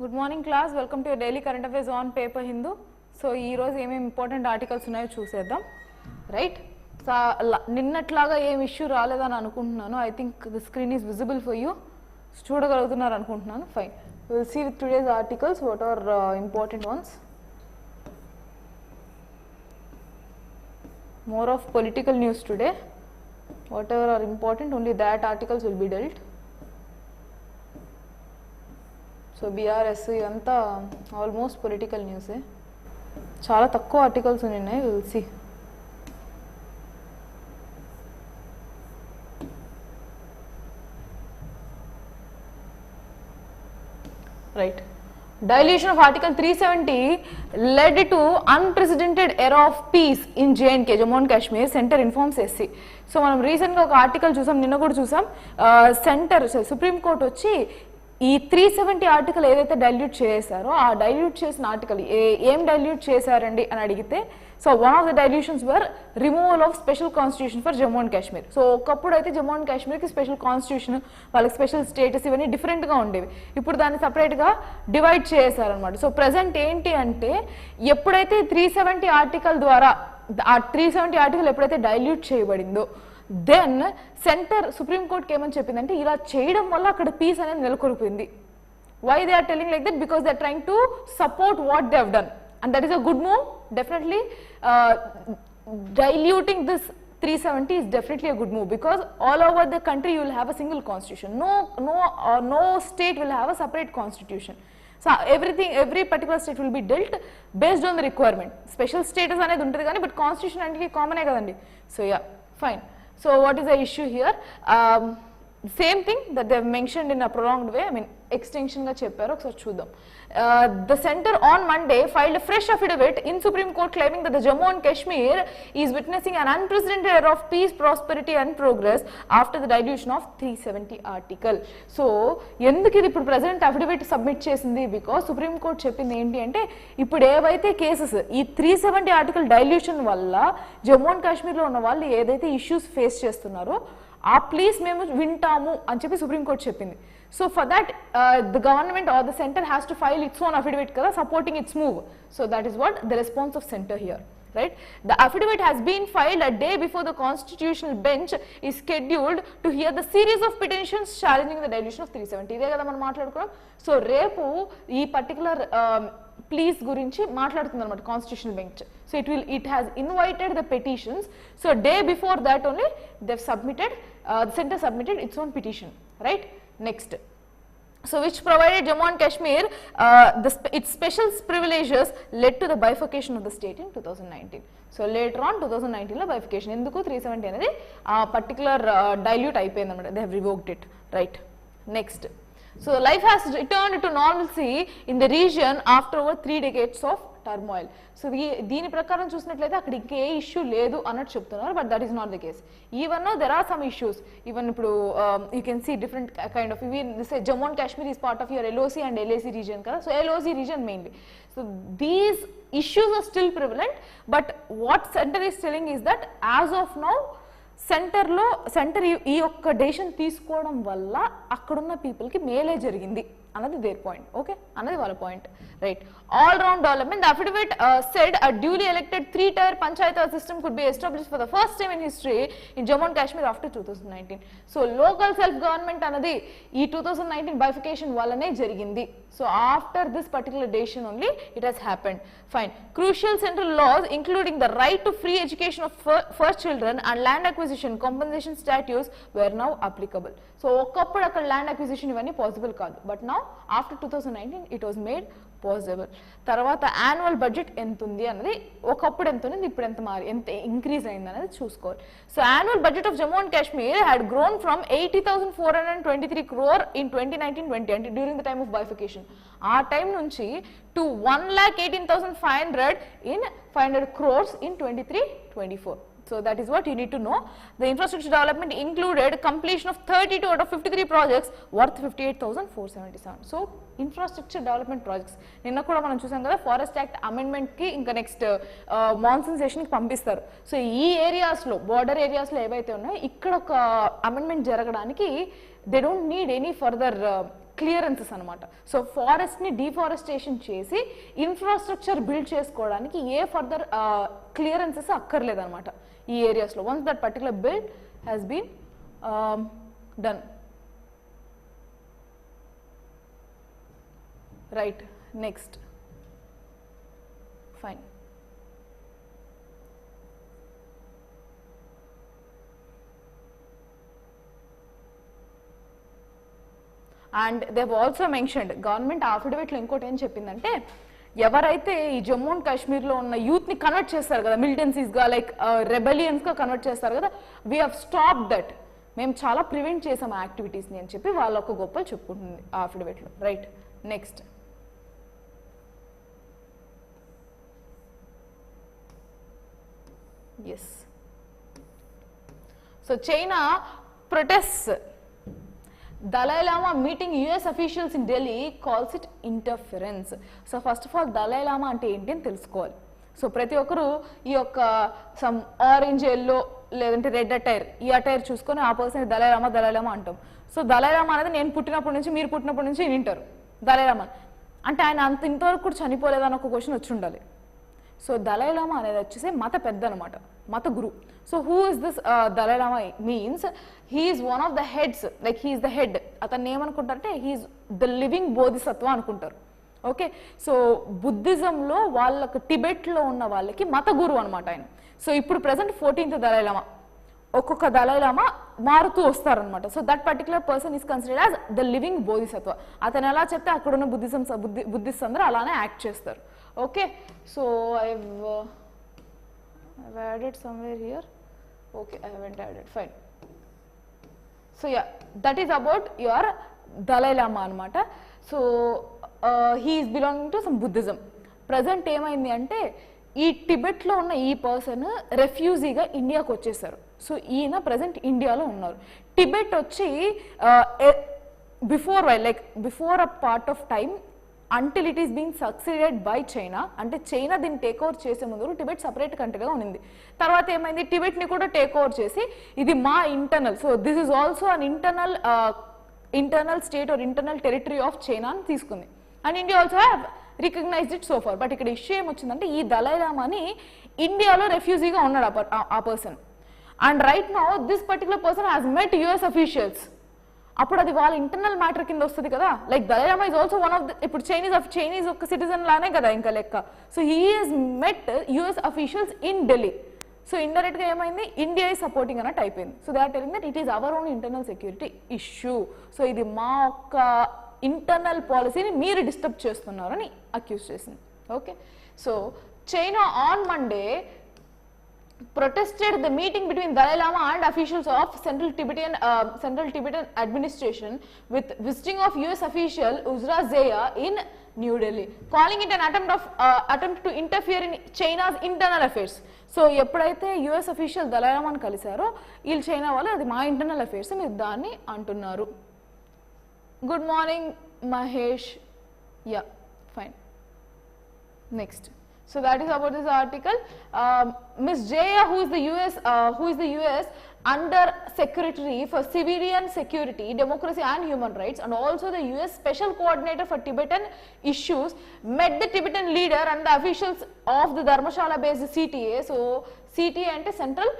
Good morning class, welcome to your daily current affairs on paper Hindu. So ee roju em important articles unnayo chuseddam, right? So ninnatlaga em issue raledani anukuntunnanu. I think the screen is visible for you. Chudagalugutunnaru anukuntunnanu. Fine, we will see with today's articles what are important ones. More of political news today. Whatever are important, only that articles will be dealt. So BRS ivanతా almost political news. చాలా తక్కువ articles ఉన్నాయి. We will see. Right. Dilution of Article 370 led to unprecedented era of peace in J&K, Jammu and Kashmir, Center informs SC. So మనం రీసెంట్గా ఒక article చూసాం, నిన్న కూడా చూసాం. సెంటర్ సుప్రీం కోర్ట్ వచ్చి ఈ 370 ఆర్టికల్ ఏదైతే డైల్యూట్ చేశారో ఆ డైల్యూట్ చేసిన ఆర్టికల్ ఏం డైల్యూట్ చేశారండి అని అడిగితే, so one of the dilutions were removal of special constitution for Jammu and Kashmir. So ఒకప్పుడు అయితే జమ్మూ అండ్ కాశ్మీర్కి స్పెషల్ కాన్స్టిట్యూషన్, వాళ్ళకి స్పెషల్ స్టేటస్ ఇవన్నీ డిఫరెంట్గా ఉండేవి. ఇప్పుడు దాన్ని సపరేట్గా డివైడ్ చేశారనమాట. సో ప్రజెంట్ ఏంటి అంటే, ఎప్పుడైతే 370 ఆర్టికల్ ద్వారా ఆ 370 ఆర్టికల్ ఎప్పుడైతే డైల్యూట్ చేయబడిందో, దెన్ సెంటర్ సుప్రీం కోర్ట్కి ఏమని చెప్పిందంటే, ఇలా చేయడం వల్ల అక్కడ పీస్ అనేది నెలకొల్పింది. Why they are telling like that? Because they are trying to support what they have done, and that is a good move. Definitely diluting this 370 is definitely a good move, because all over the country you will have a single constitution. No state will have a separate constitution. So every particular state will be dealt based on the requirement. Special status అనేది ఉంటుంది కానీ, but constitution అంటే కామనే కదండి. So yeah, fine. So what is the issue here? Same thing that they have mentioned in a prolonged way, I mean extension ga chepparu, okasari chuddam. The center on Monday filed a fresh affidavit in Supreme Court claiming that the Jammu and Kashmir is witnessing an unprecedented era of peace, prosperity and progress after the dilution of 370 article. So enduku idi ippudu present affidavit submit chesindi? Because Supreme Court cheppindi enti ante, ippudu evaithe cases ee 370 article dilution valla Jammu and Kashmir lo unna vallu edaithe issues face chestunnaro ఆ please మేము వింటాము అని చెప్పి supreme court చెప్పింది. So for that the government or the centre has to file its own affidavit కదా, supporting its move. So that is what the response of centre here, right? The affidavit has been filed a day before the constitutional bench is scheduled to hear the series of petitions challenging the dilution of 370. ఇదే కదా మనం మాట్లాడుకున్నాం. So రేపు ఈ particular please గురించి మాట్లాడుతుంది అనమాట constitutional bench. So it has invited the petitions. So day before that only they've submitted, the center submitted its own petition, right? Next, so which provided Jammu and Kashmir its special privileges led to the bifurcation of the state in 2019. So later on 2019 lo bifurcation enduku 370 అనేది ఆ particular dilute అయిపోయింది అన్నమాట. They have revoked it, right? Next, so life has returned to normalcy in the region after over 3 decades of turmoil. So దీని ప్రకారం చూసినట్లయితే అక్కడ ఇంకే issue లేదు అన్నట్టు చెప్తున్నారు, but that is not the case. Even there are some issues. Even ఇప్పుడు you can see different kind of, Jammu and Kashmir is part of your LOC and LAC region కదా. So LOC region mainly. So these issues are still prevalent, but what centre is telling is that as of now centre ఈ యొక్క decision తీసుకోవడం వల్ల అక్కడున్న పీపుల్కి మేలే జరిగింది అన్నది దేర్ పాయింట్. ఓకే, అన్నది వాళ్ళ point, right? All round development. The affidavit said a duly elected 3-tier panchayat system could be established for the first time in history in Jammu and Kashmir after 2019. So local self government అన్నది ఈ 2019 bifurcation వల్లనే జరిగింది. So after this particular decision only it has happened. Fine. Crucial central laws including the right to free education of first children and land acquisition compensation statutes were now applicable. So ఒకప్పుడు అక్కడ land acquisition ఇవన్నీ possible కాదు, but now after 2019 it was made possible. తర్వాత annual budget ఎంత ఉంది అన్నది, ఒకప్పుడు ఎంత ఉంది ఇప్పుడు ఎంత ఇంక్రీజ్ అయింది అనేది చూసుకోవాలి. So annual budget of Jammu and Kashmir had grown from 80,423 crore in 2019-20, అంటే during the time of bifurcation. ఆ టైం నుంచి to 1,18,500 crores in 23-24. So that is what you need to know. The infrastructure development included completion of 32 out of 53 projects worth 58,477. So infrastructure development projects. నిన్న కూడా మనం చూసాం కదా, forest act amendment కి ఇంకా next monsoon session కి పంపిస్తారు. So ఈ ఏరియాస్ లో, బోర్డర్ ఏరియాస్ లో ఏవైతే ఉన్నాయో ఇక్కడ ఒక అమెండ్మెంట్ జరగడానికి they don't need any further clearances అనమాట. సో ఫారెస్ట్ని డిఫారెస్టేషన్ చేసి ఇన్ఫ్రాస్ట్రక్చర్ బిల్డ్ చేసుకోవడానికి ఏ ఫర్దర్ క్లియరెన్సెస్ అక్కర్లేదన్నమాట ఈ ఏరియాస్లో. Once that particular build has been done. Right, next. Fine. And they have also mentioned, government అఫిడవిట్లో ఇంకోటి ఏం చెప్పిందంటే, ఎవరైతే ఈ జమ్మూ అండ్ కాశ్మీర్లో ఉన్న యూత్ని కన్వర్ట్ చేస్తారు కదా మిలిటెన్సీస్గా, లైక్ రెబెలియన్స్గా కన్వర్ట్ చేస్తారు కదా, వీ హ్యావ్ స్టాప్ దట్, మేము చాలా ప్రివెంట్ చేసాం ఆ యాక్టివిటీస్ని అని చెప్పి వాళ్ళ ఒక గొప్పలు చెప్పుకుంటుంది ఆ అఫిడవిట్లో. Right, next. Yes. So China protest Dalai Lama meeting US officials in Delhi calls it interference. So first of all, Dalai Lama అంటే ఏంటి అని తెలుసుకోవాలి. సో ప్రతి ఒక్కరు ఈ యొక్క సమ్ ఆరెంజ్, ఎల్లో లేదంటే రెడ్ అటైర్, ఈ అటైర్ చూసుకొని ఆ పర్సన్ దలై లామా అంటాం. సో దలై లామా అనేది నేను పుట్టినప్పటి నుంచి, మీరు పుట్టినప్పటి నుంచి వింటారు దలై లామా అంటే. ఆయన అంత ఇంతవరకు కూడా చనిపోలేదని ఒక క్వశ్చన్ వచ్చి ఉండాలి. సో దలై లామా అనేది వచ్చేసి మత పెద్ద అనమాట, మత గురు. So who is this Dalai Lama means he is one of the heads, like he is the head. అతన్ని ఏమనుకుంటారంటే హీఈస్ ద లివింగ్ బోధిసత్వ అనుకుంటారు. ఓకే, సో బుద్ధిజంలో వాళ్ళకు టిబెట్లో ఉన్న వాళ్ళకి మత గురువు అనమాట ఆయన. సో ఇప్పుడు ప్రజెంట్ 14th దలై లామా, ఒక్కొక్క దలై లామా మారుతూ వస్తారనమాట. So that particular person is considered as the living Bodhisattva. అతను ఎలా చెప్తే అక్కడున్న బుద్ధిస్ట్ అందరూ అలానే యాక్ట్ చేస్తారు. Okay, so I've added somewhere here. Okay, I haven't added. Fine. So yeah, that is about your Dalai Lama anamata. So he is belonging to some Buddhism. Present ఏమైంది అంటే ఈ టిబెట్లో ఉన్న ఈ పర్సన్ రెఫ్యూజీగా ఇండియాకి వచ్చేసారు. సో ఈయన present ఇండియాలో ఉన్నారు. టిబెట్ వచ్చి before a part of time until it is being succeeded by China, అంటే చైనా దీన్ని టేక్ ఓవర్ చేసే ముందు టిబెట్ సపరేట్ కంట్రీగా ఉంది. తర్వాత ఏమైంది, టిబెట్ని కూడా టేక్ ఓవర్ చేసి ఇది మా internal, so this is also an internal state or internal territory of China అని తీసుకుంది. And India also have recognised it so far. But ఇక్కడ ఇష్యూ ఏమొచ్చిందంటే ఈ దలై లామాని ఇండియాలో రెఫ్యూజీగా ఉన్నాడు ఆ person. And right now this particular person has met US officials. అప్పుడు అది వాళ్ళ ఇంటర్నల్ మ్యాటర్ కింద వస్తుంది కదా. Like Dalai Lama is also one of the, ఇప్పుడు చైనీస్ ఒక సిటిజన్ లానే కదా ఇంకా లెక్క. So he is met US officials in Delhi. So indirect గా ఏమైంది, ఇండియా ఈజ్ సపోర్టింగ్ అన్నట్టు అయిపోయింది. So they are telling that it is our own internal security issue. So ఇది మా యొక్క ఇంటర్నల్ పాలసీని మీరు డిస్టర్బ్ చేస్తున్నారని అక్యూజ్ చేసింది. Okay, so China on Monday protested the meeting between Dalai Lama and officials of Central Tibetan administration with visiting of US official Uzra Zeya in New Delhi, calling it an attempt to interfere in China's internal affairs. So ఎప్పుడైతే US official దలై లామాని కలిశారో వీళ్ళు China వాళ్ళు అది మా internal affairs మీరు దాన్ని అంటున్నారు. Good morning Mahesh. Yeah, fine. Next. So that is about this article. Ms. Jaya, who is the US Under Secretary for Civilian Security, Democracy and Human Rights, and also the US Special Coordinator for Tibetan Issues, met the Tibetan leader and the officials of the Dharmashala-based CTA. So CTA ante Central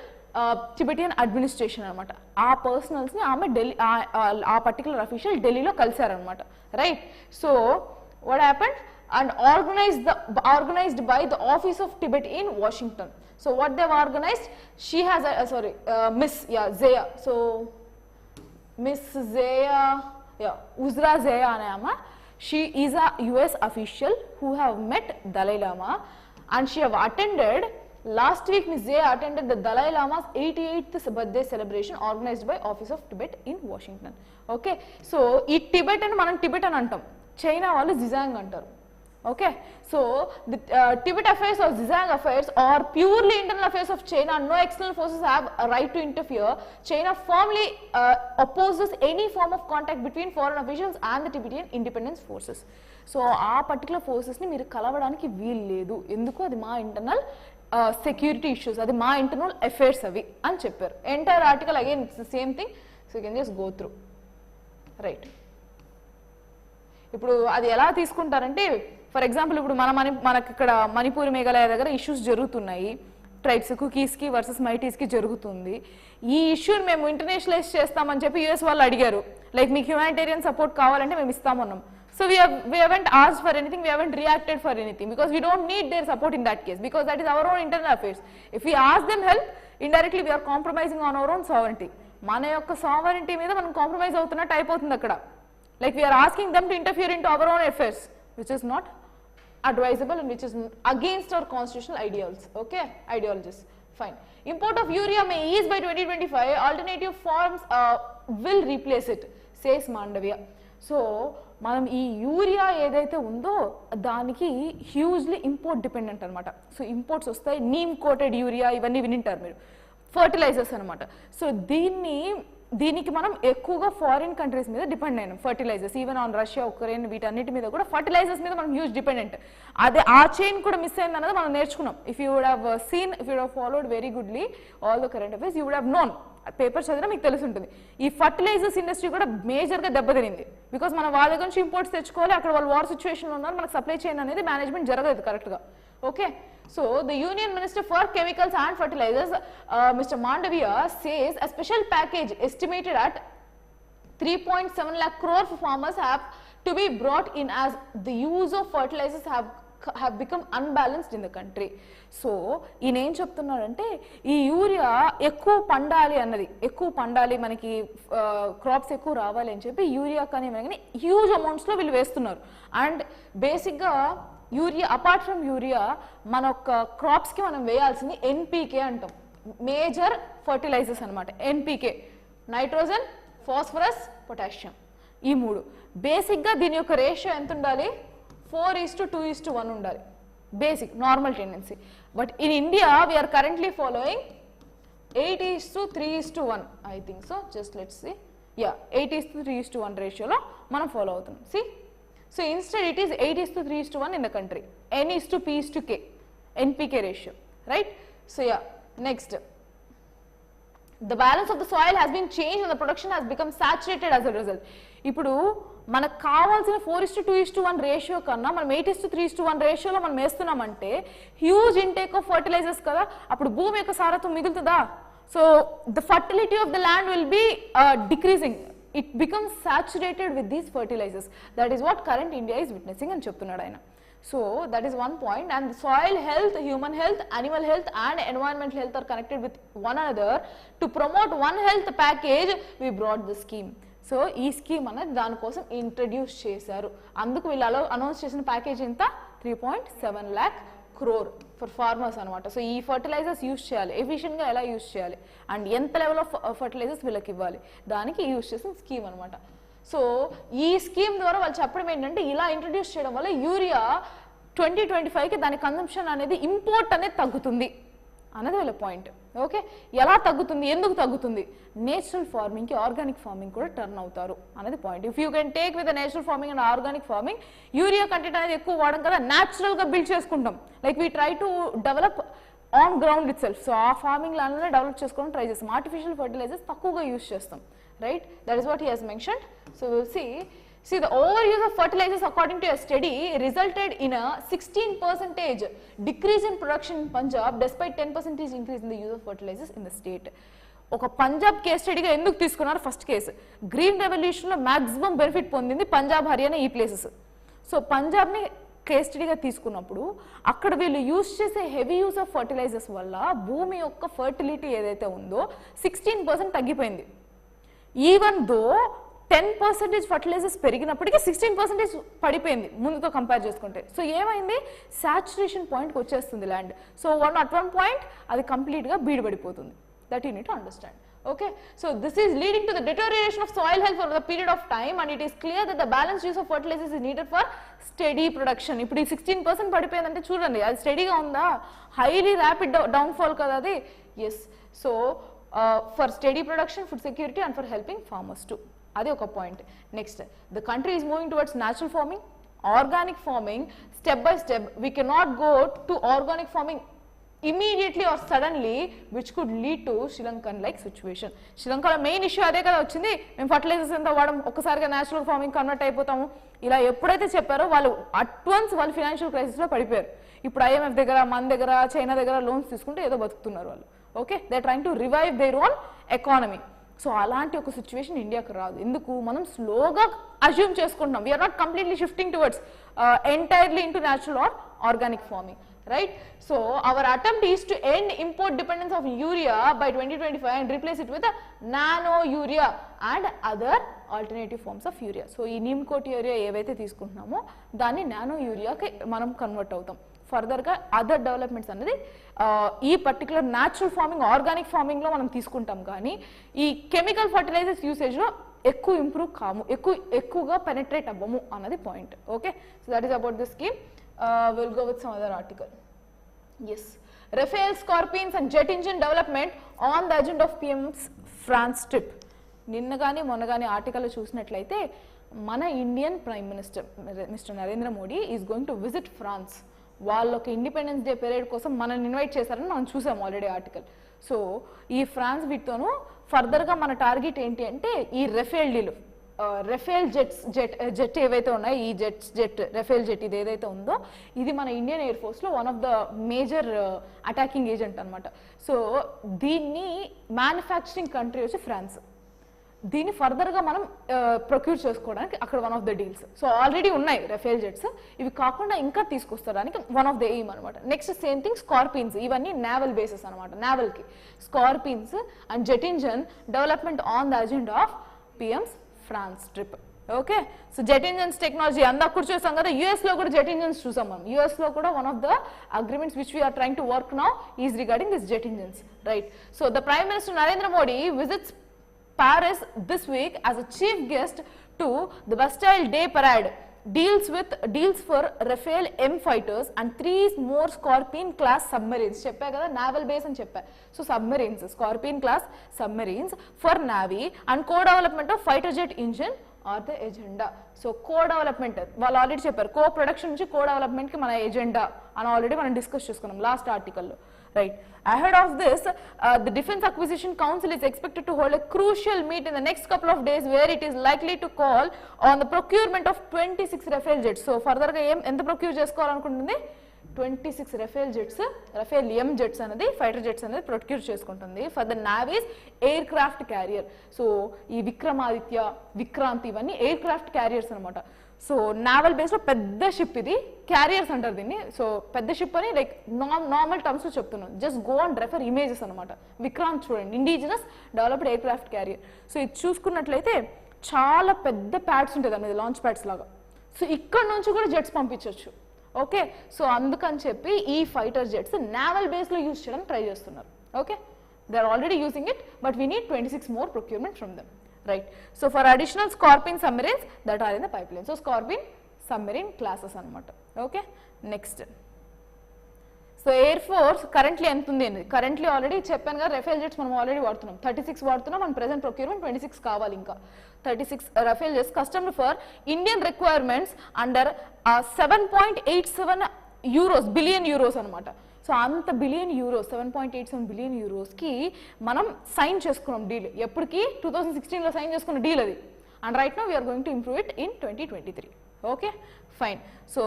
Tibetan Administration anamata. ఆ personals ని ఆమె ఢిల్లీ ఆ particular official ఢిల్లీలో కలిశారనమాట. Right. So what happened, and organized by the Office of Tibet in Washington. So what they've organized, she has Miss Zeya. So Miss Zeya, Uzra Zeya anama, she is a US official who have met Dalai Lama, and she have attended last week. Miss Zeya attended the Dalai Lama's 88th birthday celebration organized by Office of Tibet in Washington. Okay, so ee Tibet and manam Tibet అని అంటాం, China వాళ్ళు Xizang అంటారు. Okay, so the Tibet affairs or Xizang affairs are purely internal affairs of China. No external forces have a right to interfere. China firmly opposes any form of contact between foreign officials and the Tibetan independence forces. So ఆ particular ఫోర్సెస్ని మీరు కలవడానికి వీలు లేదు, ఎందుకు, అది మా internal security issues, అది మా ఇంటర్నల్ అఫైర్స్ అవి అని చెప్పారు. Entire article again it's the same thing. So you can just go through. Right. ఇప్పుడు అది ఎలా తీసుకుంటారంటే ఫర్ ఎగ్జాంపుల్ ఇప్పుడు మనకి ఇక్కడ మణిపూర్ మేఘాలయ దగ్గర ఇష్యూస్ జరుగుతున్నాయి, ట్రైబ్స్ కుకీస్కి వర్సెస్ మైటీస్కి జరుగుతుంది. ఈ ఇష్యూని మేము ఇంటర్నేషనలైజ్ చేస్తామని చెప్పి యూఎస్ వాళ్ళు అడిగారు, లైక్ మీకు హ్యూమానిటేరియన్ సపోర్ట్ కావాలంటే మేము ఇస్తామన్నాం. So we haven't asked for anything, we haven't reacted for anything because we don't need their support in that case because that is our own internal affairs. If we ask them help, indirectly we are compromising on our own sovereignty. మన యొక్క sovereignty మీద మనం compromise అవుతున్నట్టు అయిపోతుంది అక్కడ. Like we are asking them to interfere into our own affairs, which is not advisable and which is against our constitutional ideals. Okay, ideologies. Fine. Import of urea may ease by 2025. Alternative forms will replace it, says Mandavia. So మనం ఈ urea ఏదైతే ఉందో దానికి hugely import dependent అనమాట. So imports వస్తాయి, neem coated urea ఇవన్నీ వినింటారు మీరు, ఫర్టిలైజర్స్ అనమాట. సో దీనికి మనం ఎక్కువగా ఫారిన్ కంట్రీస్ మీద డిపెండ్ అయినాం, fertilisers. Even on Russia, Ukraine వీటన్నిటి మీద కూడా ఫర్టిలైజర్స్ మీద మనం హ్యూజ్ డిపెండెంట్. అదే ఆ చైన్ కూడా మిస్ అయింది అన్నది మనం నేర్చుకున్నాం. If you would have seen, if you would have followed very goodly all the current affairs, you would have known, paper చదివినా మీకు తెలిసి ఉంటుంది. ఈ ఫర్టిలైజర్స్ ఇండస్ట్రీ కూడా మేజర్గా దెబ్బతినింది బికాస్ మనం వాళ్ళ దగ్గర నుంచి ఇంపోర్ట్స్ తెచ్చుకోవాలి, అక్కడ వాళ్ళు వార్ సిచ్యువేషన్లో ఉన్నారు, మనకు సప్లై చైన్ అనేది మేనేజ్మెంట్ జరగదు కరెక్ట్గా. Okay, so the Union Minister for Chemicals and Fertilizers, Mr. Mandavia, says a special package estimated at 3.7 lakh crore for farmers have to be brought in as the use of fertilizers have become unbalanced in the country. So ఈయన ఏం చెప్తున్నారంటే ఈ urea ఎక్కువ పండాలి అన్నది, ఎక్కువ పండాలి మనకి క్రాప్స్ ఎక్కువ రావాలి అని చెప్పి యూరియా కానీ హ్యూజ్ అమౌంట్స్లో వీళ్ళు వేస్తున్నారు. అండ్ బేసిక్గా యూరియా అపార్ట్ ఫ్రమ్ యూరియా మన యొక్క క్రాప్స్కి మనం వేయాల్సింది ఎన్పీకే అంటాం, మేజర్ ఫర్టిలైజర్స్ అనమాట. ఎన్పీకే, నైట్రోజన్, ఫాస్ఫరస్, పొటాషియం, ఈ మూడు. బేసిక్గా దీని యొక్క రేషియో ఎంత ఉండాలి? 4:2:1 ఉండాలి, basic normal tendency. But in India we are currently following 8:3:1 I think so. Just let's see, ya 8:3:1 రేషియోలో మనం ఫాలో అవుతున్నాం. See, so instead it is 8:3:1 in the country, N:P::K, NPK ratio, right? So yeah, next, the balance of the soil has been changed and the production has become saturated as a result. ఇప్పుడు మనకు కావాల్సిన 4:2:1 ratio కన్నా మనం 8:3:1 రేషియోలో మనం వేస్తున్నామంటే huge intake of fertilisers కదా, అప్పుడు భూమి యొక్క సారత్వం మిగులుతుందా? So the fertility of the land will be decreasing, it becomes saturated with these fertilizers. That is what current India is witnessing అని చెప్తున్నాడు ఆయన. So that is one point. And soil health, human health, animal health and environmental health are connected with one another. To promote one health package, we brought the scheme. So ఈ scheme అనేది దానికోసం introduce చేశారు. అందుకు వీళ్ళు announce చేసిన package ఎంత? 3.7 lakh crore for farmers అనమాట. So ఈ ఫర్టిలైజర్స్ యూజ్ చేయాలి, ఎఫిషియెంట్గా ఎలా యూజ్ చేయాలి అండ్ ఎంత లెవెల్ ఆఫ్ ఫర్టిలైజర్స్ వీళ్ళకి ఇవ్వాలి, దానికి యూజ్ చేసిన స్కీమ్ అనమాట. సో ఈ స్కీమ్ ద్వారా వాళ్ళు చెప్పడం ఏంటంటే ఇలా ఇంట్రడ్యూస్ చేయడం వల్ల యూరియా 2025కి దాని కన్సంప్షన్ అనేది ఇంపోర్ట్ అనేది తగ్గుతుంది అన్నది వీళ్ళ పాయింట్. ఓకే, ఎలా తగ్గుతుంది, ఎందుకు తగ్గుతుంది? నేచురల్ ఫార్మింగ్కి ఆర్గానిక్ ఫార్మింగ్ కూడా టర్న్ అవుతారు అనేది point. If you can take with natural farming and organic farming, urea content అనేది ఎక్కువ వాడడం కదా, న్యాచురల్గా బిల్డ్ చేసుకుంటాం. Like we try to develop on ground it self. So ఆ ఫార్మింగ్ ల్యాండ్లోనే డెవలప్ చేసుకోవడం ట్రై చేస్తాం. ఆర్టిఫిషియల్ ఫర్టిలైజర్స్ తక్కువగా యూజ్ చేస్తాం, right? That is what he has mentioned. So we'll see the overuse of fertilizers according to a study resulted in a 16% decrease in production in Punjab despite 10% increase in the use of fertilizers in the state. ఒక Punjab case స్టడీగా ఎందుకు తీసుకున్నారు? First case green రెవల్యూషన్లో maximum benefit పొందింది పంజాబ్, హర్యానా ఈ places. So పంజాబ్ని case స్టడీగా తీసుకున్నప్పుడు అక్కడ వీళ్ళు యూజ్ చేసే హెవీ యూజ్ ఆఫ్ ఫర్టిలైజర్స్ వల్ల భూమి యొక్క ఫర్టిలిటీ ఏదైతే ఉందో 16% తగ్గిపోయింది. ఈవెన్ దో 10% ఫర్టిలైజర్స్ పెరిగినప్పటికీ 16% పడిపోయింది ముందుతో కంపేర్ చేసుకుంటే. సో ఏమైంది? సాచురేషన్ పాయింట్కి వచ్చేస్తుంది ల్యాండ్. సో అట్ వన్ పాయింట్ అది కంప్లీట్గా బీడుపడిపోతుంది. That you need to understand. Okay, so this is leading to the deterioration of soil health for the period of time, and it is clear that the balanced use of fertilizers is needed for steady production. ఇప్పుడు ఈ 16% పడిపోయిందంటే చూడండి, అది స్టడీగా ఉందా? Highly rapid downfall కదా అది. Yes, so for steady production, food security and for helping farmers too. అది ఒక point. Next, the country is moving towards natural farming, organic farming, step by step. We cannot go to organic farming immediately or suddenly, which could lead to Sri Lankan like situation. Sri Lanka main issue అదే కదా వచ్చింది, మేము fertilisers ఎంత వాడడం, ఒక్కసారిగా natural farming convert అయిపోతాము, ఇలా ఎప్పుడైతే చెప్పారో వాళ్ళు అడ్వాన్స్ వాళ్ళు ఫైనాన్షియల్ క్రైసిస్లో పడిపోయారు. ఇప్పుడు IMF దగ్గర, మన దగ్గర, చైనా దగ్గర లోన్స్ తీసుకుంటే ఏదో బతుకుతున్నారు వాళ్ళు. Okay, they are trying to revive their own economy. So అలాంటి ఒక సిచ్యువేషన్ ఇండియాకి రాదు. ఎందుకు? మనం స్లోగా అజ్యూమ్ చేసుకుంటున్నాం. We are not completely shifting towards entirely into natural or organic farming, right? So our attempt is to end import dependence of urea by 2025 and replace it with a nano urea and other alternative forms of urea. So ఈ neem coat urea ఏవైతే తీసుకుంటున్నామో దాన్ని nano యూరియాకి మనం convert అవుతాం. ఫర్దర్గా other developments అనేది ఈ particular natural farming, organic ఫార్మింగ్లో మనం తీసుకుంటాం. కానీ ఈ కెమికల్ ఫర్టిలైజర్స్ యూసేజ్లో ఎక్కువ ఇంప్రూవ్ కాము, ఎక్కువగా పెనెట్రేట్ అవ్వము అన్నది point. Okay, so that is about this scheme. We'll go with some other article. Yes, Rafale, Scorpions and jet engine development on the agenda of PM's France trip. నిన్న కానీ మొన్న కానీ ఆర్టికల్లో చూసినట్లయితే మన Indian prime minister mister Narendra Modi is going to visit France. వాళ్ళొక independence day parade కోసం మనల్ని ఇన్వైట్ చేశారని మనం చూసాం ఆల్రెడీ ఆర్టికల్. సో ఈ ఫ్రాన్స్ వీటితోనూ ఫర్దర్గా మన టార్గెట్ ఏంటి అంటే ఈ రఫేల్ డీల్, రఫేల్ జెట్ ఏవైతే ఉన్నాయో, ఈ రఫేల్ జెట్ ఇది ఏదైతే ఉందో ఇది మన ఇండియన్ ఎయిర్ ఫోర్స్లో one of the major attacking agent అనమాట. సో దీన్ని మ్యానుఫ్యాక్చరింగ్ కంట్రీ వచ్చి ఫ్రాన్స్. దీన్ని ఫర్దర్గా మనం ప్రొక్యూర్ చేసుకోవడానికి అక్కడ one of the deals. So already ఉన్నాయి రఫేల్ జెట్స్, ఇవి కాకుండా ఇంకా తీసుకొస్తాడానికి వన్ ఆఫ్ ద ఎయిమ్ అనమాట. నెక్స్ట్ సేమ్ థింగ్ స్కార్పియన్స్, ఇవన్నీ నేవల్ బేసెస్ అనమాట. నేవల్కి scorpions and jet engine development on the agenda of PM's France trip. Okay, so jet engines technology అందక్కడ చూసాం కదా, యూఎస్లో కూడా జెట్ ఇంజన్స్ చూసాం మనం. యూఎస్లో కూడా one of the agreements which we are trying to work now is regarding this jet engines, right? So the prime minister Narendra Modi visits Paris this week as a chief guest to the Bastille Day Parade. Deals for Rafale M fighters and 3 more Scorpion class submarines. చెప్పా కదా naval base అని చెప్పా. So submarines, Scorpion class submarines for Navy and co-development of fighter jet engine are the agenda. So co-development వాళ్ళు already చెప్పారు, co-production నుంచి co-development కి మన agenda అని ఆల్రెడీ మనం డిస్కస్ చేసుకున్నాం లాస్ట్ ఆర్టికల్లో, right? Ahead of this, the Defense Acquisition Council is expected to hold a crucial meet in the next couple of days where it is likely to call on the procurement of 26 Rafale jets. So further ga ఎంత procure చేసుకోవాలనుకుంటుంది? 26 Rafale jets, Rafale M jets అనేది fighter jets అనేది procure చేసుకుంటుంది for the navy's aircraft carrier. So ఈ విక్రమాదిత్య, విక్రాంత్ ఇవన్నీ aircraft carriers అనమాట. So naval బేస్లో పెద్ద షిప్, ఇది క్యారియర్స్ అంటారు దీన్ని. సో పెద్ద షిప్ అని లైక్ నార్మల్ టర్మ్స్లో చెప్తున్నాను, just go and refer images అనమాట. విక్రాంత్ చూడండి, indigenous developed air craft carrier. So ఇది చూసుకున్నట్లయితే చాలా పెద్ద ప్యాడ్స్ ఉంటుంది అనేది, లాంచ్ ప్యాడ్స్ లాగా. సో ఇక్కడ నుంచి కూడా జెట్స్ పంపించవచ్చు. ఓకే, సో అందుకని చెప్పి ఈ ఫైటర్ జెట్స్ నావల్ బేస్లో యూజ్ చేయడానికి ట్రై చేస్తున్నారు. Okay, they are already using it, but we need 26 more procurement from them. Right. So for additional Scorpion submarines that are in the pipeline. So Scorpion submarine classes anamata. Okay. Next. So Air Force currently ఎంత ఉంది అనేది currently already చెప్పాను కదా, Rafale jets మనం already వాడుతున్నాం, 36 వాడుతున్నాం. మన present procurement 26 కావాలి, ఇంకా 36 Rafale jets customized for Indian requirements under 7.87 euros billion euros అనమాట. సో అంత బిలియన్ యూరోస్, 7.87 బిలియన్ యూరోస్కి మనం సైన్ చేసుకున్నాం డీల్. ఎప్పటికి? 2016లో సైన్ చేసుకున్న డీల్ అది. And right now we are going to improve it in 2023. Okay, fine. So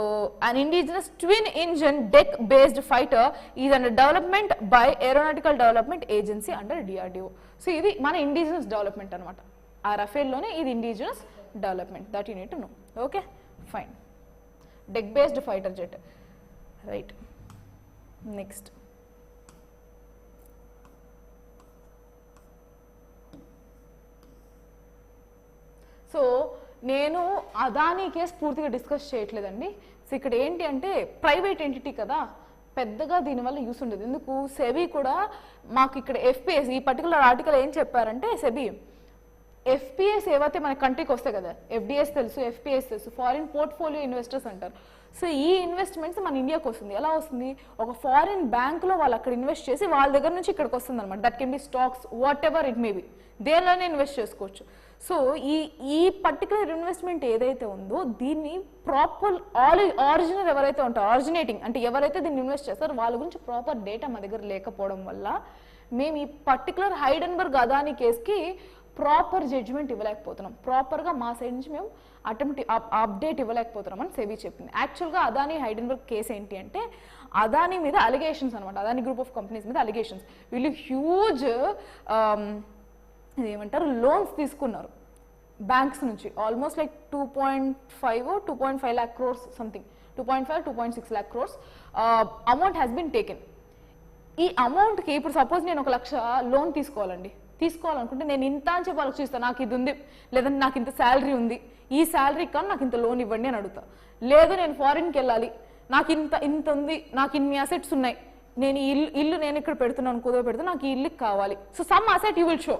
an indigenous twin engine deck based fighter is under development by aeronautical development agency under DRDO. So ఇది మన indigenous development అనమాట. ఆ రఫేల్లోనే ఇది indigenous development, that you need to know. Okay, fine. Deck based fighter jet, right? Next, so నేను Adani case పూర్తిగా discuss చేయట్లేదండి. So ఇక్కడ ఏంటి అంటే ప్రైవేట్ ఎంటిటీ కదా, పెద్దగా దీనివల్ల యూస్ ఉండదు. ఎందుకు? సెబీ కూడా మాకు ఇక్కడ FPS ఈ పర్టికులర్ ఆర్టికల్ ఏం చెప్పారంటే, సెబీ FPS ఏవైతే మన కంట్రీకి వస్తాయి కదా, FDS తెలుసు, FPS తెలుసు, ఫారిన్ పోర్ట్ఫోలియో ఇన్వెస్టర్స్ అంటారు. సో ఈ ఇన్వెస్ట్మెంట్స్ మన ఇండియాకి వస్తుంది. ఎలా వస్తుంది? ఒక ఫారిన్ బ్యాంకులో వాళ్ళు అక్కడ ఇన్వెస్ట్ చేసి వాళ్ళ దగ్గర నుంచి ఇక్కడికి వస్తుంది అనమాట. That can be stocks, whatever it may be, దేనిలోనే ఇన్వెస్ట్ చేసుకోవచ్చు. సో ఈ పర్టికులర్ ఇన్వెస్ట్మెంట్ ఏదైతే ఉందో దీన్ని ప్రాపర్ ఆరిజినల్ ఎవరైతే ఉంటారో, ఆరిజినేటింగ్ అంటే ఎవరైతే దీన్ని ఇన్వెస్ట్ చేస్తారో వాళ్ళ గురించి ప్రాపర్ డేటా మా దగ్గర లేకపోవడం వల్ల మేము ఈ పర్టికులర్ హైడెన్బర్గ్ అదానీ కేసుకి ప్రాపర్ జడ్జ్మెంట్ ఇవ్వలేకపోతున్నాం, ప్రాపర్గా మా సైడ్ నుంచి మేము అప్డేట్ ఇవ్వలేకపోతున్నాం అని సెబీ చెప్పింది. యాక్చువల్గా అదానీ హైడెన్బర్గ్ కేసు ఏంటి అంటే అదానీ మీద అలిగేషన్స్ అనమాట, అదానీ గ్రూప్ ఆఫ్ కంపెనీస్ మీద అలిగేషన్స్. వీళ్ళు హ్యూజ్ ఏమంటారు లోన్స్ తీసుకున్నారు బ్యాంక్స్ నుంచి, almost like 2.5 lakh crores something, 2.6 lakh crores amount has been taken. ఈ అమౌంట్కి ఇప్పుడు సపోజ్ నేను 1 లక్ష లోన్ తీసుకోవాలనుకుంటే నేను ఇంత అని చెప్పి వాళ్ళకి చూస్తాను, నాకు ఇది ఉంది, లేదంటే నాకు ఇంత శాలరీ ఉంది, ఈ శాలరీ కానీ నాకు ఇంత లోన్ ఇవ్వండి అని అడుగుతా. లేదు నేను ఫారిన్కి వెళ్ళాలి, నాకు ఇంత ఉంది, నాకు ఇన్ని అసెట్స్ ఉన్నాయి, నేను ఇల్లు నేను ఇక్కడ పెడుతున్నాను, కుదవ పెడుతున్నా, నాకు ఈ ఇల్లుకి కావాలి. So some asset you will show.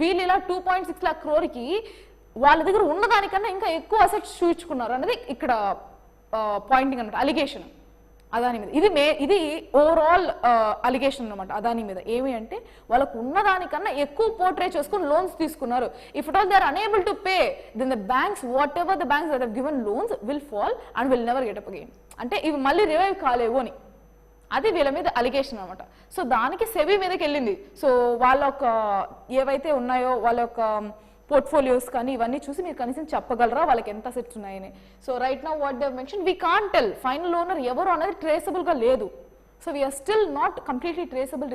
వీళ్ళు ఇలా 2.6 lakh crore వాళ్ళ దగ్గర ఉన్నదానికన్నా ఇంకా ఎక్కువ అసెట్స్ చూపించుకున్నారు అనేది ఇక్కడ పాయింటింగ్ అనమాట, అలిగేషన్ అదాని మీద. ఇది ఓవరాల్ అలిగేషన్ అనమాట అదాని మీద. ఏమి అంటే వాళ్ళకు ఉన్నదానికన్నా ఎక్కువ పోర్ట్రే చేసుకుని లోన్స్ తీసుకున్నారు. If it all they are unable to pay, then the banks whatever the banks that have given loans will fall and will never get up again. అంటే ఇవి మళ్ళీ రివైవ్ కాలేవు అని, అది వీళ్ళ మీద అలిగేషన్ అనమాట. సో దానికి సెబీ మీదకి వెళ్ళింది. సో వాళ్ళ యొక్క ఏవైతే ఉన్నాయో వాళ్ళ యొక్క పోర్ట్ఫోలియోస్ కానీ ఇవన్నీ చూసి మీరు కనీసం చెప్పగలరా వాళ్ళకి ఎంత అసెట్స్ ఉన్నాయని. So right now what they mention, we can't tell final owner ఎవరు అనేది ట్రేసబుల్గా లేదు. So we are still not completely traceable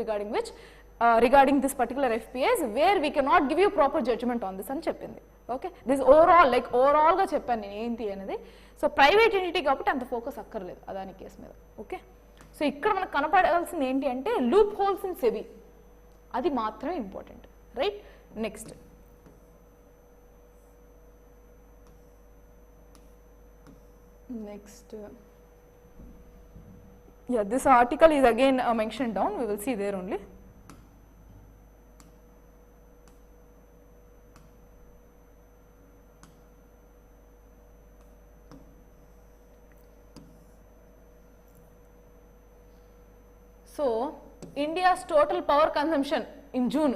regarding this particular FPS where we cannot give you proper judgement on this అని చెప్పింది. Okay, this ఓవరాల్గా చెప్పాను నేను ఏంటి అనేది. సో ప్రైవేట్ ఎంటిటీ కాబట్టి అంత ఫోకస్ అక్కర్లేదు అదాని కేసు మీద. ఓకే, సో ఇక్కడ మనకు కనపడాల్సింది ఏంటి అంటే లూప్ హోల్స్ ఇన్ సెబీ, అది మాత్రమే important. Right, next yeah, this article is again mentioned down, we will see there only. So India's total power consumption in June.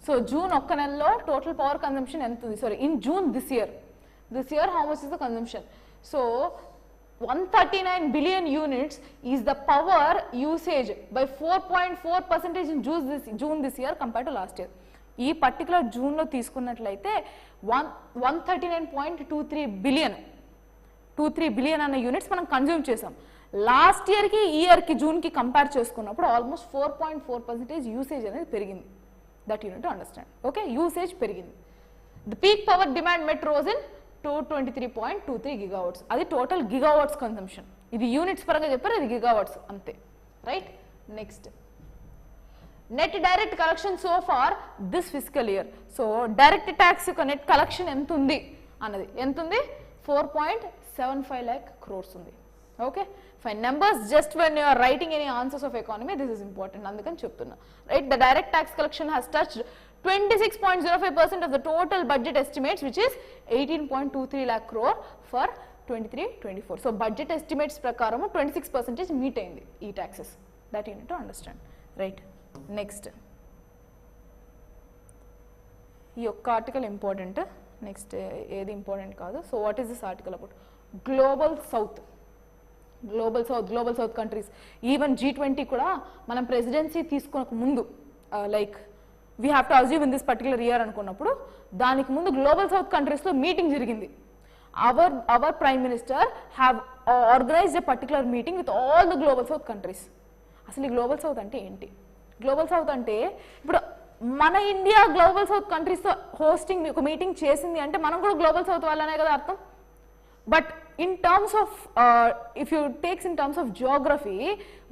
So June ఒక్క నెలలో total power consumption ఎంత ఉంది? Sorry, in June this year how much is the consumption? So 139 billion units is the power usage by 4.4% in June this year compared to last year. ఈ particular జూన్లో తీసుకున్నట్లయితే 139.23 billion అన్న units మనం consume చేసాం. Last ఇయర్కి ఈ ఇయర్కి జూన్కి కంపేర్ చేసుకున్నప్పుడు ఆల్మోస్ట్ 4.4% యూసేజ్ అనేది పెరిగింది. That unit to understand. Okay, usage పెరిగింది. The peak power demand met rose in 223.23 gigawatts. అది టోటల్ గిగావాట్స్ కన్సంప్షన్. ఇది యూనిట్స్ పరంగా చెప్పారు, ఇది గిగావాట్స్ అంతే. Right, next net direct collection so far this fiscal year. So direct tax యొక్క net collection ఎంత ఉంది అన్నది, ఎంత ఉంది? 4.75 lakh crores ఉంది. Okay fine, numbers just when you are writing any answers of economy this is important, అందుకని చెప్తున్నా. Right, the direct tax collection has touched 26.05% of the total budget estimates, which is 18.23 lakh crore for 23-24. So budget estimates ప్రకారం 26% meet అయింది ఈ taxes. That you need to understand. Right. Next. ఈ యొక్క article important. Next ఏది important కాదు. So what is this article about? Global south countries, even G20 కూడా మనం presidency తీసుకోక ముందు like we have to assume in this particular year అనుకున్నప్పుడు దానికి ముందు గ్లోబల్ సౌత్ కంట్రీస్లో మీటింగ్ జరిగింది. Our prime minister have organised a particular meeting with all the global south countries. అసలు ఈ గ్లోబల్ సౌత్ అంటే ఏంటి? గ్లోబల్ సౌత్ అంటే ఇప్పుడు మన ఇండియా గ్లోబల్ సౌత్ కంట్రీస్తో హోస్టింగ్ ఒక మీటింగ్ చేసింది అంటే మనం కూడా గ్లోబల్ సౌత్ వాళ్ళనే కదా అర్థం. But in terms of if you takes in terms of Geography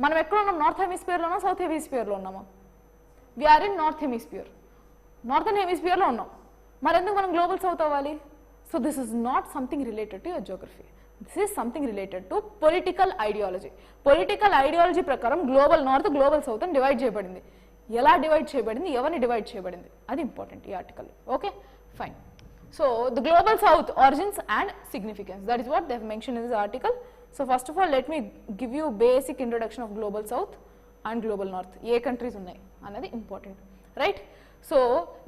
మనం ఎక్కడ ఉన్నాం? నార్త్ హెమిస్ఫియర్లోనా సౌత్ హెమిస్ఫియర్లో ఉన్నామా? వీఆర్ ఇన్ నార్థన్ హెమిస్ఫియర్లో ఉన్నాం. మరి ఎందుకు మనం గ్లోబల్ సౌత్ అవ్వాలి? So this is not something related to your Geography, this is something related to political ideology ప్రకారం గ్లోబల్ నార్త్ గ్లోబల్ సౌత్ అని డివైడ్ చేయబడింది. ఎలా డివైడ్ చేయబడింది, ఎవరిని డివైడ్ చేయబడింది, అది ఇంపార్టెంట్ ఈ article. Okay fine. So the global south origins and significance, that is what they have mentioned in this article. So first of all let me give you basic introduction of global south and global north. A countries ఉన్నాయి అన్నది important, right? So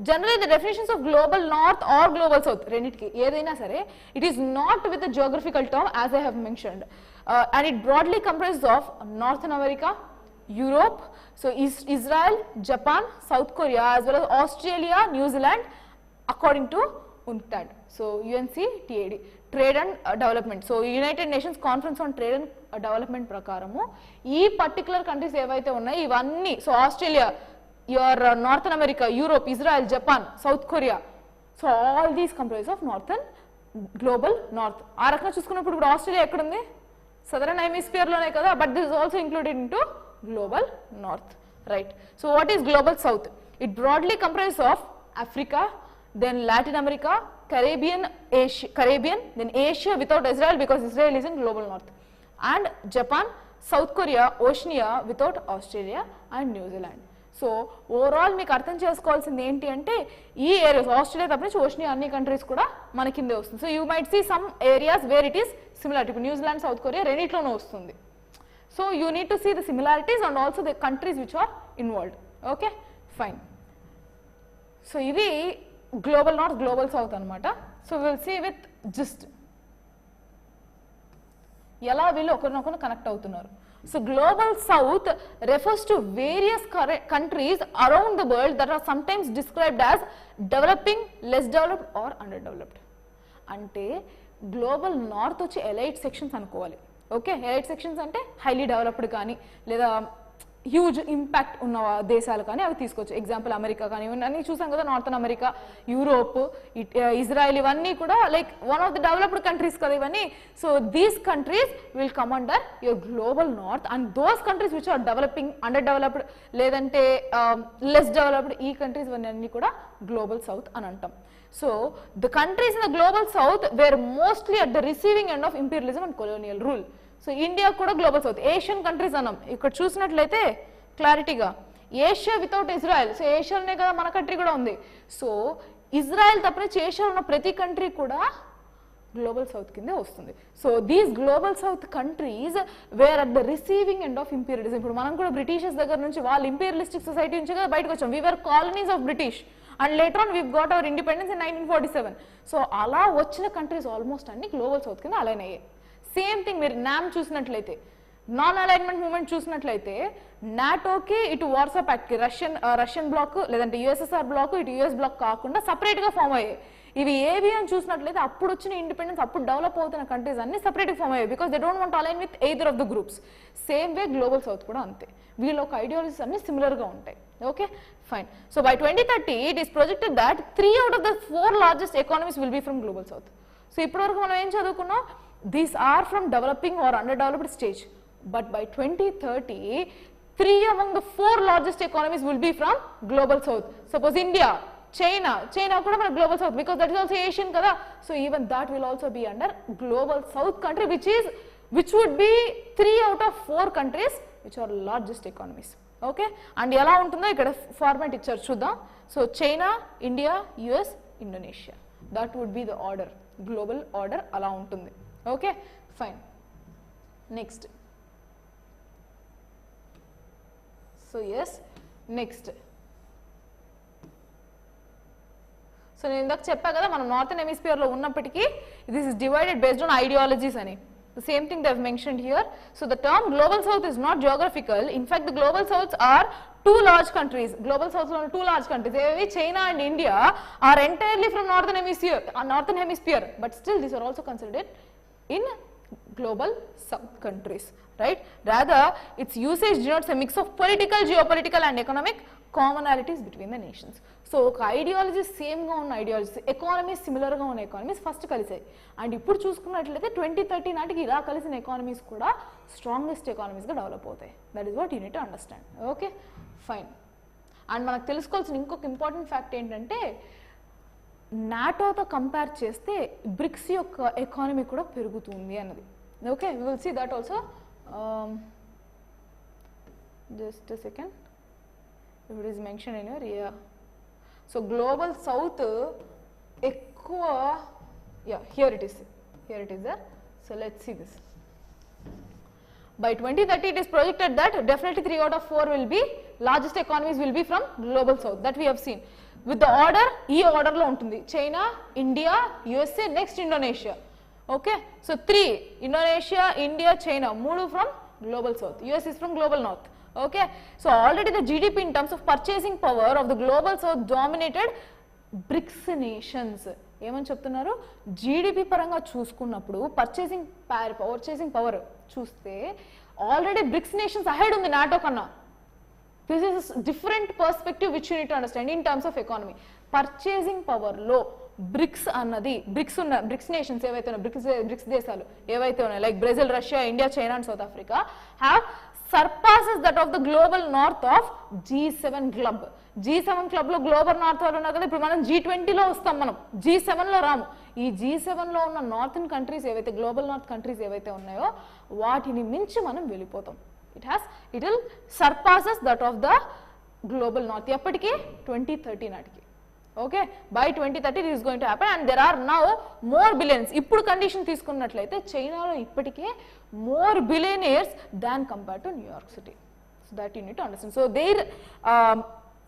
generally the definitions of global north or global south రెండిటికి ఏదైనా సరే it is not with a geographical term as I have mentioned, and it broadly comprises of Northern America, Europe, so Israel, Japan, South Korea, as well as Australia, New Zealand, according to UNCTAD. So UNCTAD, Trade and Development. So United Nations Conference on Trade and Development ప్రకారము ఈ particular countries ఏవైతే ఉన్నాయో ఇవన్నీ, so Australia, your northern America, Europe, Israel, Japan, South Korea, so all these comprise of northern global north. ఆ రకంగా చూసుకున్నప్పుడు ఇప్పుడు Australia ఎక్కడుంది? సదరన్ హెమిస్ఫియర్లోనే కదా, but this is also included in to global north, right? So what is global south? It broadly comprise of Africa, then Latin America, Caribbean, then Asia without Israel because Israel is in global north, and Japan, South Korea, Oceania without Australia and New Zealand. So overall మీకు అర్థం చేసుకోవాల్సింది ఏంటి అంటే ఈ areas Australia తప్ప నుంచి ఓషియా అన్ని countries కూడా మన కిందే వస్తుంది. So you might see some areas where it is similar. ఇప్పుడు న్యూజిలాండ్, సౌత్ కొరియా రెండిట్లోనూ వస్తుంది. So you need to see the similarities and also the countries which are involved. Okay, fine. So ఇది global north, global south అనమాట. So will see with gist ఎలా వీళ్ళు ఒకరినొకరు connect అవుతున్నారు. So global south refers to various countries around the world that are sometimes described as developing, less developed or underdeveloped. అంటే global north వచ్చి elite sections అనుకోవాలి. Okay, elite sections అంటే highly developed కానీ లేదా హ్యూజ్ ఇంపాక్ట్ ఉన్న దేశాలు కానీ అవి తీసుకోవచ్చు. ఎగ్జాంపుల్ అమెరికా కానీ అన్నీ చూసాం కదా, నార్థన్ అమెరికా, యూరోప్, ఇజ్రాయెల్, ఇవన్నీ కూడా like one of the developed countries కదా ఇవన్నీ. So these countries will come under your global north, and those countries which are developing, under developed లేదంటే లెస్ డెవలప్డ్, ఈ కంట్రీస్ అన్నీ కూడా గ్లోబల్ సౌత్ అని అంటాం. So the countries in the global south were mostly at the receiving end of imperialism and colonial rule. So India కూడా global south. Asian countries అన్నాం, ఇక్కడ చూసినట్లయితే క్లారిటీగా ఏషియా వితౌట్ ఇజ్రాయెల్. సో ఏషియాలోనే కదా మన కంట్రీ కూడా ఉంది. సో ఇజ్రాయెల్ తప్పనిచ్చి ఏషియాలో ఉన్న ప్రతి కంట్రీ కూడా గ్లోబల్ సౌత్ కిందే వస్తుంది. So these global south countries where at the receiving end of imperialism. ఇప్పుడు మనం కూడా బ్రిటిషర్స్ దగ్గర నుంచి, వాళ్ళు ఇంపీరియలిస్టిక్ సొసైటీ నుంచి కదా బయటకు వచ్చాం. We were colonies of British and later on we got our independence in 1947. So అలా వచ్చిన కంట్రీస్ ఆల్మోస్ట్ అన్ని గ్లోబల్ సౌత్ కింద అలైన్ అయ్యాయి. సేమ్ థింగ్ మీరు నామ్ చూసినట్లయితే, నాన్ అలైన్మెంట్ మూవ్మెంట్ చూసినట్లయితే నాటోకి ఇటు వార్సా ప్యాక్ట్కి రష్యన్ బ్లాక్ లేదంటే యుఎస్ఎస్ఆర్ బ్లాక్ ఇటు యుఎస్ బ్లాక్ కాకుండా సపరేట్గా ఫామ్ అయ్యాయి. ఇవి ఏవి అని చూసినట్లయితే అప్పుడు వచ్చిన ఇండిపెండెన్స్, అప్పుడు డెవలప్ అవుతున్న కంట్రీస్ అన్ని సపరేట్గా ఫామ్ అయ్యాయి because they don't want align with either of the groups. Same way global south కూడా అంతే, వీళ్ళ ఒక ఐడియాలజీస్ అన్ని సిమిలర్గా ఉంటాయి. Okay, fine. So by 2030 it is projected that 3 out of the 4 largest economies will be from global south. So ఇప్పటివరకు మనం ఏం చదువుకున్నాం? These are from developing or underdeveloped stage. But by 2030, 3 among the 4 largest economies will be from global south. Suppose India, China kuda mana global south because that is also Asian kada. So even that will also be under global south country, which would be 3 out of 4 countries which are largest economies. Okay, and ela untundo ikkada format icharu chuddam. So China, India, US, Indonesia, that would be the order, global order ala untundi. Okay, fine. Next. So yes, next. So నేను ఇందాక చెప్పా కదా మనం northern hemisphere లో ఉన్నప్పటికీ this is divided based on ideologies అని. The same thing they have mentioned here. So the term global south is not geographical. In fact, the global souths are 2 large countries. Global souths are 2 large countries. China and India are entirely from northern hemisphere, but still these are also considered in global south countries, right? Rather, its usage denotes a mix of political, geopolitical and economic commonalities between the nations. So ఒక ideology సేమ్గా ఉన్న ideologies, economies సిమిలర్గా ఉన్న economies first కలిసాయి. And ఇప్పుడు చూసుకున్నట్లయితే 2030 నాటికి ఇలా కలిసిన economies కూడా స్ట్రాంగెస్ట్ ఎకానమీస్గా డెవలప్ అవుతాయి. That is what you need to understand. Okay, fine. And మనకు తెలుసుకోవాల్సిన ఇంకొక ఇంపార్టెంట్ ఫ్యాక్ట్ ఏంటంటే నాటోతో కంపేర్ చేస్తే బ్రిక్స్ యొక్క ఎకానమీ కూడా పెరుగుతుంది అన్నది. Okay, we will see that also. Just a second, if it is mention in your year. So global south ఎక్కువ, yeah, here it is there. So let's see this. By 2030 it is projected that definitely 3 out of 4 will be largest economies will be from global south, that we have seen with the order ee order lo untundi: China, India, USA, next Indonesia. Okay, so 3 Indonesia, India, China, 3 from global south. US is from global north. Okay, so already the GDP in terms of purchasing power of the global south dominated BRICS nations. ఏమని చెప్తున్నారు, GDP పరంగా చూసుకున్నప్పుడు purchasing power చూస్తే already bricks nations ahead ఉంది NATO కన్నా. This is different perspective which you need to understand in terms of economy. Purchasing పవర్లో bricks అన్నది bricks nations ఏవైతే ఉన్నాయి, బ్రిక్స్ దేశాలు ఏవైతే ఉన్నాయి like Brazil, Russia, India, China and south Africa have surpasses that of the global north of G7 club. G7 club లో global north వాళ్ళు ఉన్నారు కదా, ఇప్పుడు మనం G20లో వస్తాం, మనం G7లో రాము. ఈ G7లో ఉన్న నార్థన్ కంట్రీస్ ఏవైతే గ్లోబల్ నార్త్ కంట్రీస్ ఏవైతే ఉన్నాయో వాటిని మించి మనం వెళ్ళిపోతాం. It will surpasses that of the global north ఎప్పటికీ 2030 నాటికి. Okay, by 2030 it is going to happen and there are now more billions. ఇప్పుడు కండిషన్ తీసుకున్నట్లయితే చైనాలో ఇప్పటికే more billionaires than compared to New York City. So that you need to understand. So their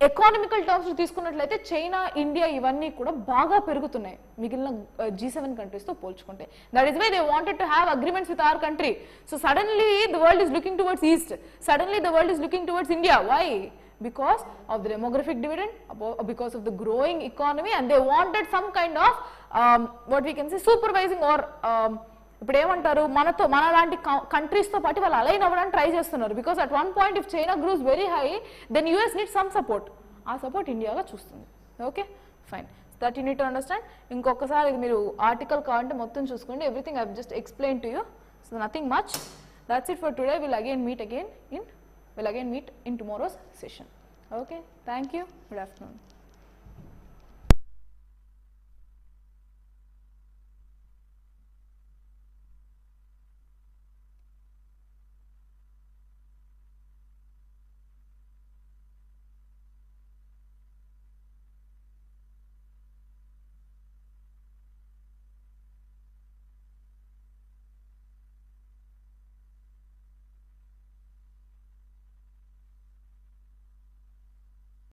economical terms తీసుకున్నట్లయితే China, India ఇవన్నీ కూడా బాగా పెరుగుతున్నాయి మిగిలిన G7 కంట్రీస్తో పోల్చుకుంటే. That is why they wanted to have agreements with our country. So suddenly the world is looking towards east, suddenly the world is looking towards India. Why? Because of the demographic dividend, because of the growing economy, and they wanted some kind of what we can say supervising or ఇప్పుడు ఏమంటారు, మన లాంటి కంట్రీస్తో పాటు వాళ్ళు align అవ్వడానికి try చేస్తున్నారు. Because at one point if China grows very high then US need some support. ఆ support ఇండియాగా చూస్తుంది. Okay fine, that you need to understand. ఇంకొకసారి ఇది మీరు ఆర్టికల్ కావాలంటే మొత్తం చూసుకోండి. Everything I just explain to you. So nothing much. That's it for today. We'll again meet in tomorrow's session. Okay, thank you. Good afternoon.